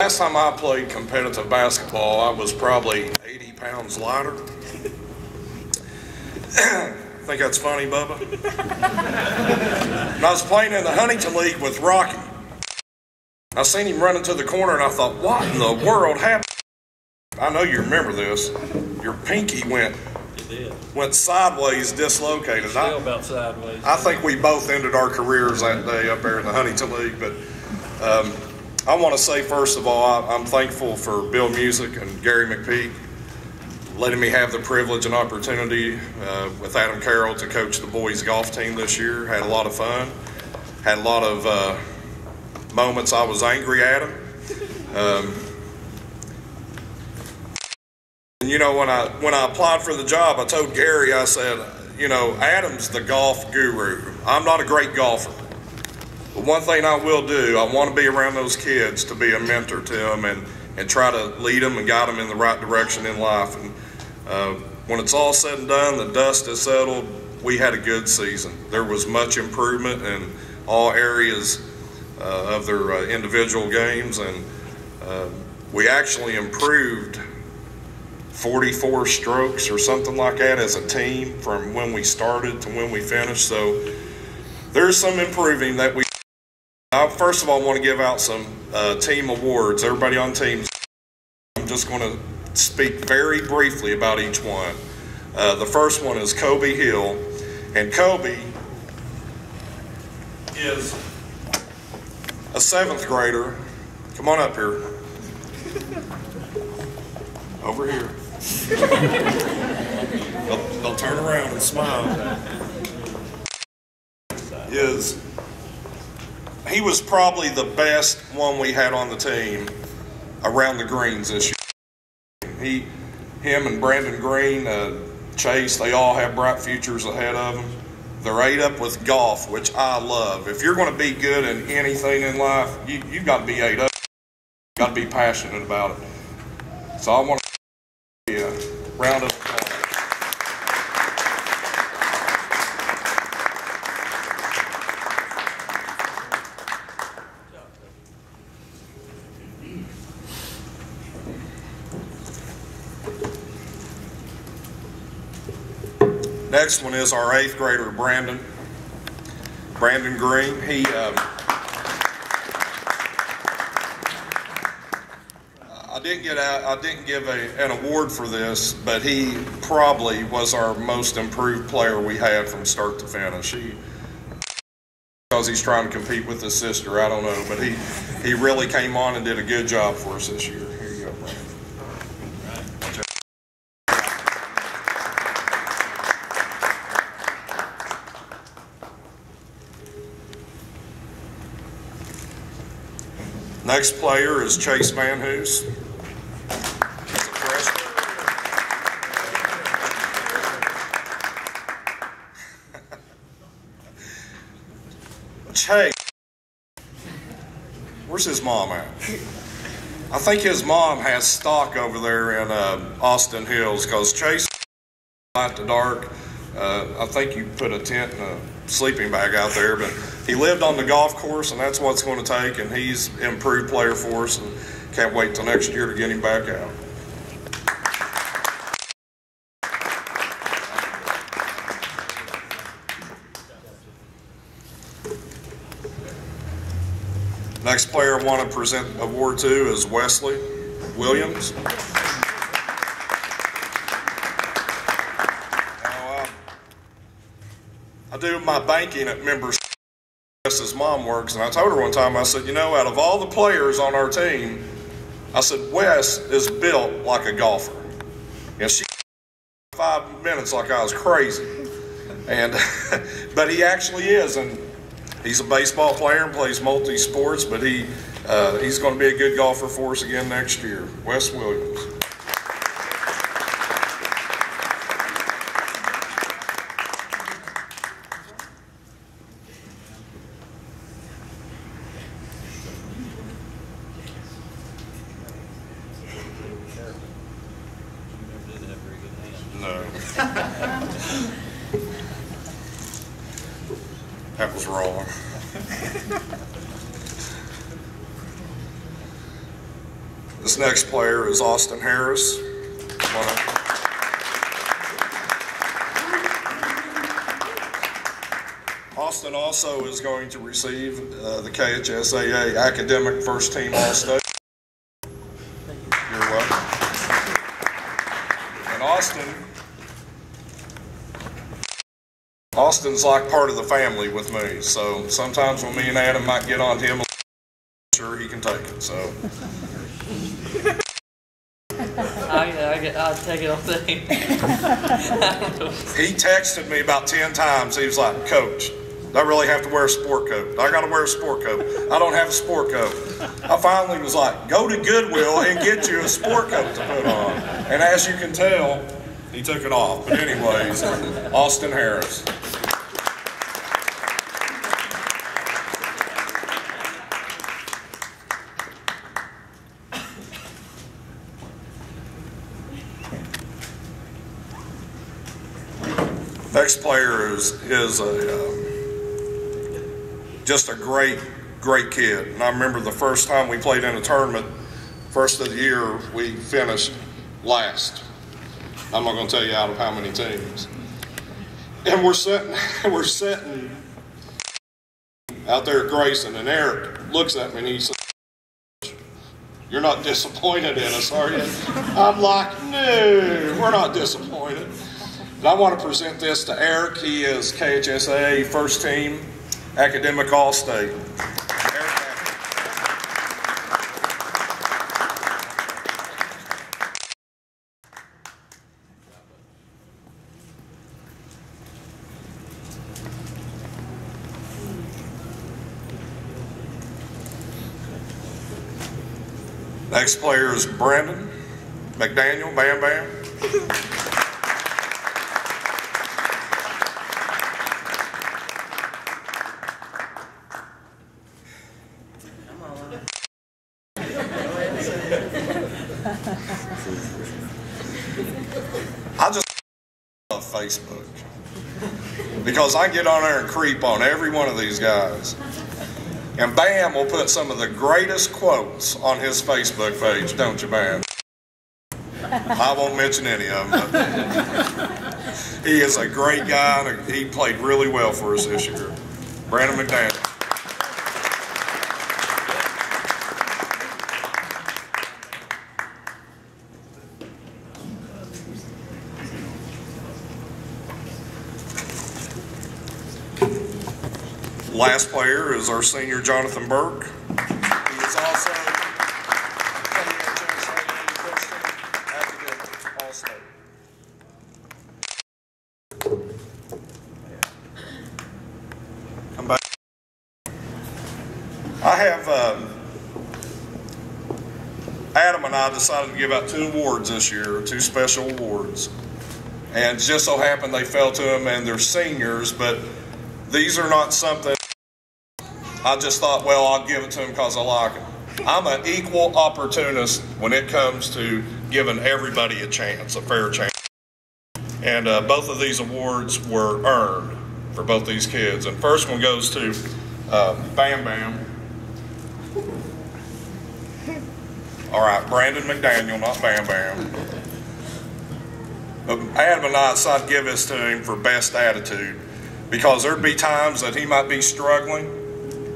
Last time I played competitive basketball, I was probably 80 pounds lighter. Think that's funny, Bubba? And I was playing in the Huntington League with Rocky. I seen him running to the corner and I thought, what in the world happened? I know you remember this. Your pinky went sideways, dislocated. Still about sideways. I think we both ended our careers that day up there in the Huntington League. But I want to say, first of all, I'm thankful for Bill Music and Gary McPeak letting me have the privilege and opportunity with Adam Carroll to coach the boys golf team this year. Had a lot of fun. Had a lot of moments I was angry at him. And you know, when I applied for the job, I told Gary, I said, you know, Adam's the golf guru. I'm not a great golfer. But one thing I will do, I want to be around those kids to be a mentor to them and try to lead them and guide them in the right direction in life. And when it's all said and done, the dust has settled, we had a good season. There was much improvement in all areas of their individual games, and we actually improved 44 strokes or something like that as a team from when we started to when we finished. So there's some improving that we. I first of all want to give out some team awards. Everybody on teams. I'm just going to speak very briefly about each one. The first one is Kobe Hill, and Kobe is a 7th grader. Come on up here. Over here. They'll turn around and smile. He was probably the best one we had on the team around the greens this year. Him and Brandon Green, Chase, they all have bright futures ahead of them. They're ate up with golf, which I love. If you're going to be good in anything in life, you've got to be ate up. You've got to be passionate about it. So I want to give you a round of applause. Next one is our 8th grader, Brandon Green. I didn't give an award for this, but he probably was our most improved player we had from start to finish. Because he's trying to compete with his sister, I don't know, but he really came on and did a good job for us this year. Here you go, Brandon. Next player is Chase Manhoose. He's a freshman. Chase, where's his mom at? I think his mom has stock over there in Austin Hills, because Chase light to dark. I think you put a tent and a sleeping bag out there, but he lived on the golf course, and that's what it's going to take, and he's an improved player for us, and can't wait till next year to get him back out. Next player I want to present an award to is Wesley Williams. I do my banking at Members. His mom works, and I told her one time, I said, you know, out of all the players on our team, I said, Wes is built like a golfer. And she 5 minutes like I was crazy. And but he actually is, and he's a baseball player and plays multi-sports, but he's going to be a good golfer for us again next year. Wes Williams. No. That was wrong. This next player is Austin Harris. Austin also is going to receive the KHSAA Academic First Team All-State. You're welcome. And Austin's like part of the family with me, so sometimes when me and Adam might get on him, I'm sure he can take it. So I'll take it off the He texted me about 10 times. He was like, "Coach, I really have to wear a sport coat. I got to wear a sport coat. I don't have a sport coat." I finally was like, "Go to Goodwill and get you a sport coat to put on." And as you can tell, he took it off. But anyways, Austin Harris. Next player is just a great kid. And I remember the first time we played in a tournament, first of the year, we finished last. I'm not going to tell you out of how many teams. And we're sitting out there at Grayson, and Eric looks at me and he says, "You're not disappointed in us, are you?" I'm like, "No, we're not disappointed." And I want to present this to Eric. He is KHSAA First Team Academic All-State. Next player is Brandon McDaniel, Bam Bam. I just love Facebook because I get on there and creep on every one of these guys. And Bam will put some of the greatest quotes on his Facebook page, don't you, Bam? I won't mention any of them, but he is a great guy, and he played really well for us this year. Brandon McDaniel. Last player is our senior Jonathan Burke. He is also academic All-State. Come back. I have Adam and I decided to give out 2 awards this year, 2 special awards, and just so happened they fell to them and they're seniors, but these are not something I just thought, well, I'll give it to him because I like him. I'm an equal opportunist when it comes to giving everybody a chance, a fair chance. And both of these awards were earned for both these kids. And first one goes to Bam Bam. All right, Brandon McDaniel, not Bam Bam. But Adam and I decided to give this to him for best attitude, because there'd be times that he might be struggling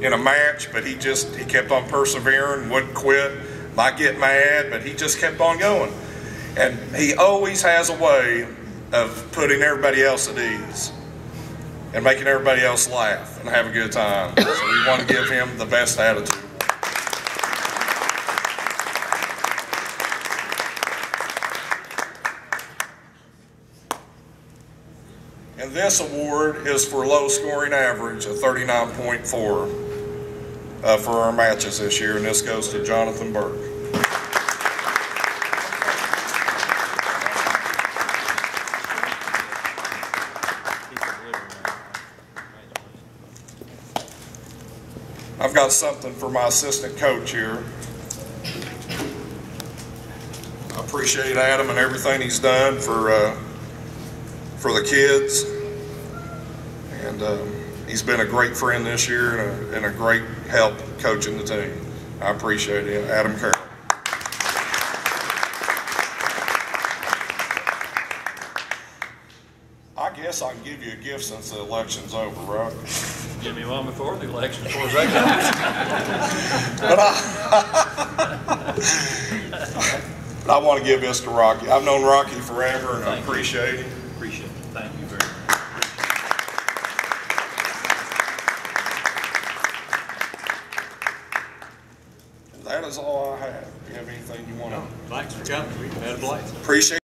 in a match, but he kept on persevering, wouldn't quit, might get mad, but he just kept on going. And he always has a way of putting everybody else at ease and making everybody else laugh and have a good time. So we want to give him the best attitude. And this award is for low scoring average of 39.4 for our matches this year, and this goes to Jonathan Burke. I've got something for my assistant coach here. I appreciate Adam and everything he's done for the kids, and he's been a great friend this year and a great help coaching the team. I appreciate it. Adam Carroll. guess I can give you a gift since the election's over, right? Give me one before the election, as far as that But I want to give this to Rocky. I've known Rocky forever, and I appreciate him. Appreciate it. Thank you very much. That is all I have. Do you have anything you want to? Thanks for coming. We had a blast. Appreciate it.